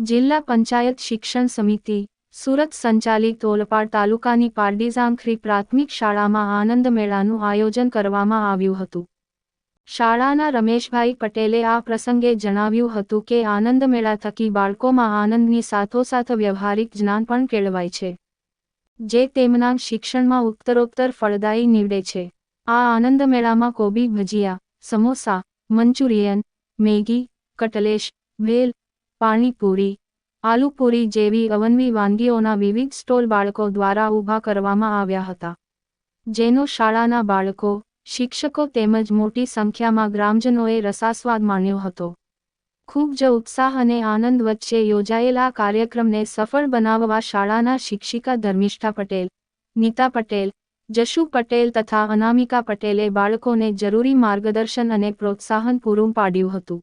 જિલ્લા પંચાયત શિક્ષણ સમિતિ સુરત સંચાલિત ઓલપાડ તાલુકાની પારડીઝાંખરી પ્રાથમિક શાળામાં આનંદ મેળાનું આયોજન કરવામાં આવ્યું હતું. શાળાના રમેશભાઈ પટેલે આ પ્રસંગે જણાવ્યું હતું કે આનંદ મેળા થકી બાળકોમાં આનંદની સાથોસાથ વ્યવહારિક જ્ઞાન પણ કેળવાય છે, જે તેમના શિક્ષણમાં ઉત્તરોત્તર ફળદાયી નીવડે છે. આ આનંદ મેળામાં કોબી ભજીયા, samosa, Manchurian, Maggi, cutlet, bhel, panipuri, aloo puri જેવી અવનવી વાનગીઓના વિવિધ સ્ટોલ બાળકો દ્વારા ઊભા કરવામાં આવ્યા હતા, જેનો શાળાના બાળકો, શિક્ષકો તેમજ મોટી સંખ્યામાં ગ્રામજનોએ રસાસ્વાદ માણ્યો હતો. ખૂબ જ ઉત્સાહ અને આનંદ વચ્ચે યોજાયેલા કાર્યક્રમને સફળ બનાવવા શાળાના શિક્ષિકા ધર્મિષ્ઠા પટેલ, નીતા પટેલ, જશુ પટેલ તથા અનામિકા પટેલે બાળકોને જરૂરી માર્ગદર્શન અને પ્રોત્સાહન પૂરું પાડ્યું હતું.